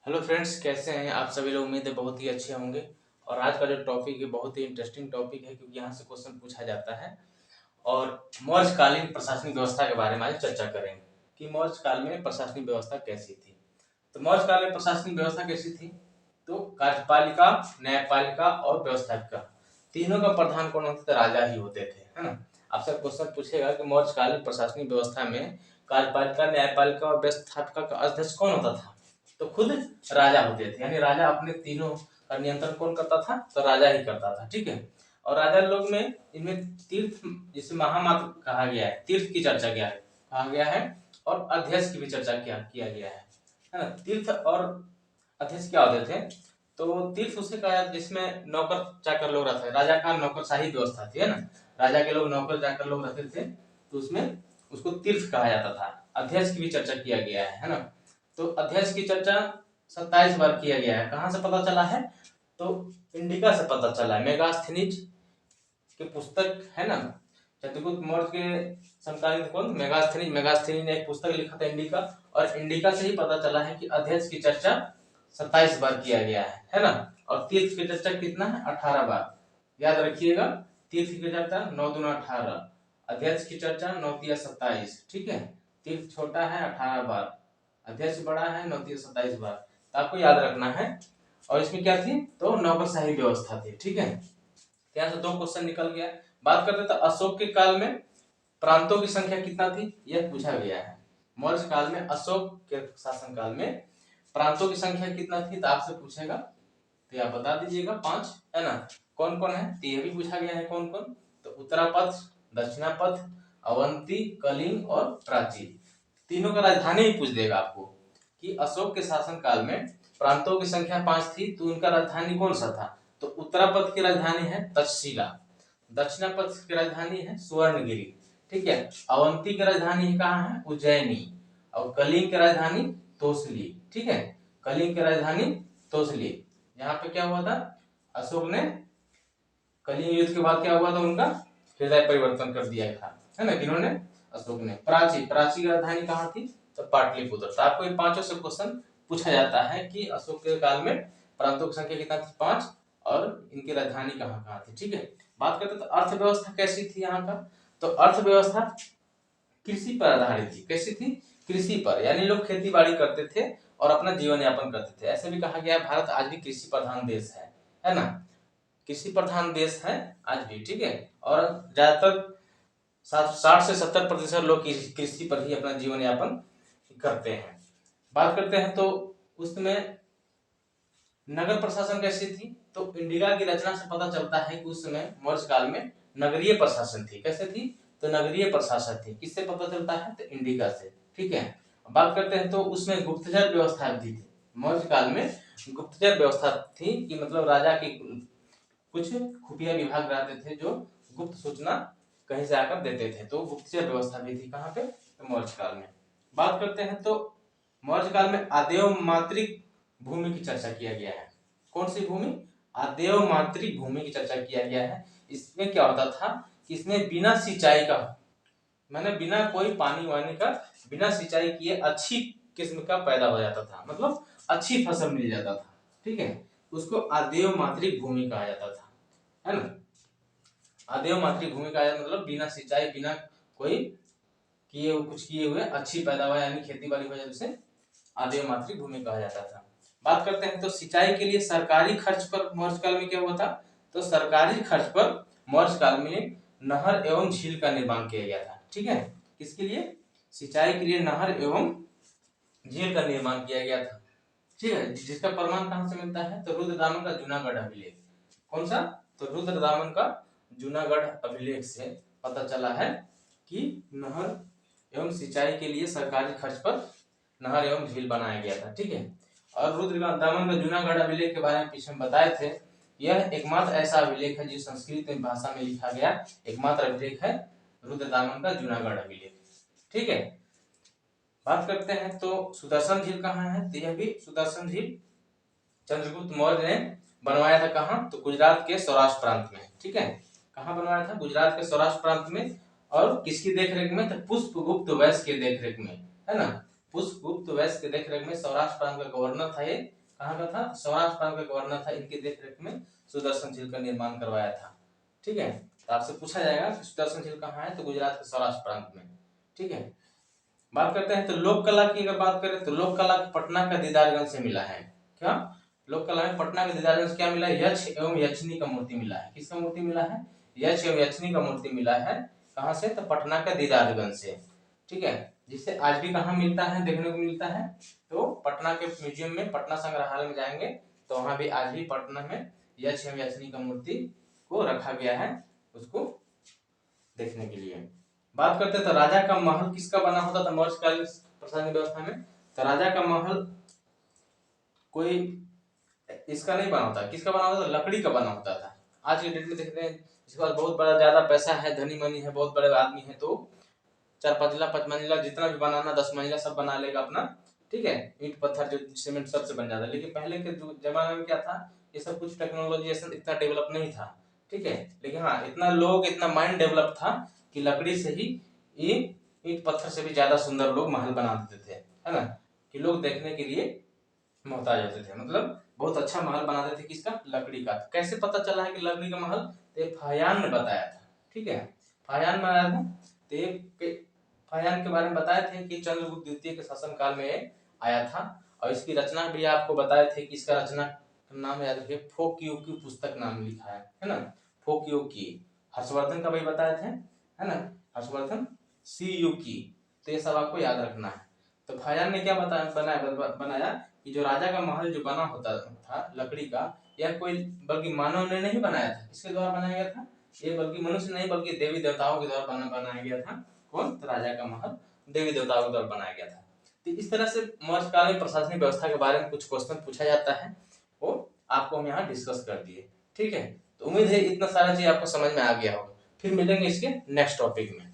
Hello friends, कैसे हैं आप सभी लोग। उम्मीद है बहुत ही अच्छे होंगे। और आज का जो टॉपिक है बहुत ही इंटरेस्टिंग टॉपिक है, क्योंकि यहाँ से क्वेश्चन पूछा जाता है। और मौर्यकालीन प्रशासनिक व्यवस्था के बारे में आज चर्चा करेंगे कि मौर्यकाल में प्रशासनिक व्यवस्था कैसी थी। तो मौर्यकाल में प्रशासनिक व्यवस्था कैसी थी, तो कार्यपालिका, न्यायपालिका और व्यवस्थापिका तीनों का प्रधान कौन होते थे? राजा ही होते थे, है ना। आपसे क्वेश्चन पूछेगा कि मौर्यकालीन प्रशासनिक व्यवस्था में कार्यपालिका, न्यायपालिका और व्यवस्थापिका का अध्यक्ष कौन होता था? तो खुद राजा होते थे, यानी राजा अपने तीनों का नियंत्रण कौन करता था? तो राजा ही करता था, ठीक है। और राजा लोग में इनमें तीर्थ, जिसे महामात्र कहा गया है, तीर्थ की चर्चा किया है, कहा गया है। और अध्यक्ष की भी चर्चा किया गया है ना। तीर्थ और अध्यक्ष क्या होते थे? तो तीर्थ उसे कहा जिसमें नौकर चाकर लोग रहते थे, राजा का नौकरशाही व्यवस्था थी, है ना। राजा के लोग नौकर चाकर लोग रहते थे, तो उसमें उसको तीर्थ कहा जाता था। अध्यक्ष की भी चर्चा किया गया है ना। तो अध्यक्ष की चर्चा 27 बार किया गया है। कहाँ से पता चला है? तो इंडिका से पता चला है। मेगास्थनीज की पुस्तक है ना, चंद्रगुप्त मौर्य के समकालीन कौन? मेगास्थनीज ने एक पुस्तक लिखा था, इंडिका। और इंडिका से ही पता चला है कि अध्यक्ष की चर्चा 27 बार किया गया है ना। और तीर्थ की चर्चा कितना है? 18 बार। याद रखिएगा, तीर्थ की चर्चा 9 दूना 18, अध्यक्ष की चर्चा 9 तिया 27, ठीक है। तीर्थ छोटा है 18 बार, अध्यक्ष बड़ा है 9 तिया 27 बार। तो आपको याद रखना है। और इसमें क्या थी? तो नौकरशाही व्यवस्था थी, ठीक है। यहाँ से दो क्वेश्चन निकल गया। बात करते तो अशोक के काल में प्रांतों की संख्या कितना थी, यह पूछा गया है। मौर्य काल में, अशोक के शासन काल में प्रांतों की संख्या कितना थी, तो आपसे पूछेगा तो आप बता दीजिएगा 5, है ना। कौन कौन है, तो यह भी पूछा गया है कौन कौन। तो उत्तरापथ, दक्षिणापथ, अवंती, कलिंग और प्राची। तीनों का राजधानी ही पूछ देगा आपको कि अशोक के शासन काल में प्रांतों की संख्या 5 थी, तो उनका राजधानी कौन सा था? तो उत्तरापथ की राजधानी है तक्षशिला, दक्षिणापथ की राजधानी है सुवर्णगिरी, ठीक है। अवंती की राजधानी कहाँ है? उज्जैनी। और कलिंग की राजधानी तोसली, ठीक है। कलिंग की राजधानी तोसली। यहाँ पे क्या हुआ था? अशोक ने कलिंग युद्ध के बाद क्या हुआ था? उनका हृदय परिवर्तन कर दिया था, है ना। किन्होंने? अशोक ने। प्राची की राजधानी कहाँ थी? तो पाटलिपुत्र। तो आपको ये पांचों से क्वेश्चन पूछा जाता है कि अशोक के काल में प्रांतों की संख्या कितना थी? 5। और इनकी राजधानी कहाँ कहाँ थी, ठीक है। बात करते तो अर्थव्यवस्था कैसी थी यहाँ का। तो अर्थव्यवस्था कृषि पर आधारित थी। कैसी थी? कृषि पर, यानी लोग खेती बाड़ी करते थे और अपना जीवन यापन करते थे। ऐसे भी कहा गया है भारत आज भी कृषि प्रधान देश है ना। कृषि प्रधान देश है आज भी, ठीक है। और ज्यादातर 60 से 70% लोग कृषि पर ही अपना जीवन यापन करते हैं। बात करते हैं तो उसमें नगर प्रशासन कैसी थी। तो इंडिका की रचना से पता चलता है कि उस समय मौर्य काल में नगरीय प्रशासन थी। कैसे थी? तो नगरीय प्रशासन थी। किससे पता चलता है? तो इंडिका से, ठीक है। बात करते हैं तो उसमें गुप्तचर व्यवस्था भी थी। मौर्य काल में गुप्तचर व्यवस्था थी कि मतलब राजा की कुछ खुफिया विभाग रहते थे जो गुप्त सूचना कहीं से आकर देते थे, तो गुप्तचर व्यवस्था भी थी। कहाँ पे? तो मौर्य काल में। बात करते हैं तो मौर्य काल में आदेव मातृक भूमि की चर्चा किया गया है। कौन सी भूमि? आदेव मातृक भूमि की चर्चा किया गया है। इसमें क्या होता था कि इसमें बिना सिंचाई का, मैंने बिना कोई पानी वानी का, बिना सिंचाई किए अच्छी किस्म का पैदा हो जाता था, मतलब अच्छी फसल मिल जाता था, ठीक है। उसको आदेव मातृक भूमि कहा जाता था, है ना। आदेव मातृक भूमि कहा जाता मतलब बिना सिंचाई, बिना कोई कुछ किए हुए अच्छी पैदावार यानी खेती बाड़ी हो जाए, उसे आदेव मातृक भूमि कहा जाता था। बात करते हैं तो सिंचाई के लिए सरकारी खर्च पर मौर्य काल में क्या हुआ था। तो सरकारी खर्च पर मौर्य काल में नहर एवं झील का निर्माण किया गया था, ठीक है। किसके लिए? सिंचाई के लिए नहर एवं झील का निर्माण किया गया था, ठीक है। जिसका प्रमाण कहाँ से मिलता है? तो रुद्रदामन का जूनागढ़ अभिलेख। कौन सा? तो रुद्रदामन का जूनागढ़ अभिलेख से पता चला है कि नहर एवं सिंचाई के लिए सरकारी खर्च पर नहर एवं झील बनाया गया था, ठीक है। और रुद्रदामन का जूनागढ़ अभिलेख के बारे में पीछे हम बताए थे। यह एकमात्र ऐसा अभिलेख है जो संस्कृत भाषा में लिखा गया एकमात्र अभिलेख है, रुद्रदामन का जूनागढ़ अभिलेख, ठीक है। बात करते हैं तो सुदर्शन झील कहाँ है। तो यह भी सुदर्शन झील चंद्रगुप्त मौर्य ने बनवाया था। कहाँ? तो गुजरात के सौराष्ट्र प्रांत में, ठीक है। कहाँ बनवाया था? गुजरात के सौराष्ट्र प्रांत में। और किसकी देखरेख में? तो पुष्पगुप्त वैश्य के देखरेख में, है ना। पुष्पगुप्त वैश्य के देखरेख में सौराष्ट्र प्रांत का गवर्नर था। ये कहाँ का था? सौराष्ट्र प्रांत का गवर्नर था। इनकी देखरेख में सुदर्शन झील का निर्माण करवाया था। ठीक है, तो आपसे पूछा जाएगा कि सुदर्शन झील कहाँ है, तो गुजरात के सौराष्ट्र प्रांत में। ठीक है, बात करते हैं तो लोक कला की अगर बात करें तो लोक कला पटना का दीदारगंज से मिला है। क्या लोक कला में पटना के दीदारगंज से क्या मिला है? यक्ष एवं यक्षिणी का मूर्ति मिला है। किसका मूर्ति मिला है? यक्ष एवं यक्षिणी का मूर्ति मिला है। कहाँ से? तो पटना का दीदारगंज से। ठीक है, जिससे आज भी कहाँ मिलता है, देखने को मिलता है, तो पटना के म्यूजियम में, पटना संग्रहालय में जाएंगे तो वहां भी आज भी पटना में यक्ष एवं यक्षिणी का मूर्ति को रखा गया है, उसको देखने के लिए। बात करते हैं तो राजा का महल किसका बना होता था मौर्यकालीन प्रशासनिक व्यवस्था में? तो राजा का महल कोई इसका नहीं बना होता। किसका बना होता था? लकड़ी का बना होता था। आज के डेट में देखते हैं जिसके पास बहुत बड़ा ज्यादा पैसा है, धनी मनी है, बहुत बड़े आदमी है, तो 4 मंजिला 5 मंजिला जितना भी बनाना 10 मंजिला सब बना लेगा अपना। ठीक है, ईंट पत्थर जो सीमेंट सबसे बन जाता है। लेकिन पहले के जमाने में क्या था, ये सब कुछ टेक्नोलॉजी इतना डेवलप नहीं था। ठीक है, लेकिन हाँ इतना लोग, इतना माइंड डेवलप था कि लकड़ी से ही ईंट पत्थर से भी ज्यादा सुंदर लोग महल बना देते थे, है ना, कि लोग देखने के लिए मोहताज होते थे। मतलब बहुत अच्छा महल बनाते थे। किसका? लकड़ी का। कैसे पता चला है कि लकड़ी का महल? तो फाहियान ने बताया था। ठीक है, फाहियान बनाया था। तो फाहियान के बारे में बताए थे कि चंद्रगुप्त द्वितीय के शासन काल में आया था। और इसकी रचना भी आपको बताए थे कि इसका रचना नाम याद रखिए, फोक्योकी पुस्तक नाम लिखा है ना, फोक्योकी। हर्षवर्धन का भी बताए थे, है ना, हर्षवर्धन सीयूकी। तो ये सब आपको याद रखना है। तो फाहियान ने क्या बनाया कि जो राजा का महल जो बना होता था लकड़ी का, यह कोई बल्कि मानव ने नहीं बनाया था। किसके द्वारा बनाया गया था? ये बल्कि मनुष्य नहीं बल्कि देवी देवताओं के द्वारा बनाया गया था। कौन? तो राजा का महल देवी देवताओं के द्वारा बनाया गया था। तो इस तरह से मौर्यकाल में प्रशासनिक व्यवस्था के बारे में कुछ क्वेश्चन पूछा जाता है, वो आपको हम यहाँ डिस्कस कर दिए। ठीक है, तो उम्मीद है इतना सारा चीज आपको समझ में आ गया होगा। फिर मिलेंगे इसके नेक्स्ट टॉपिक में।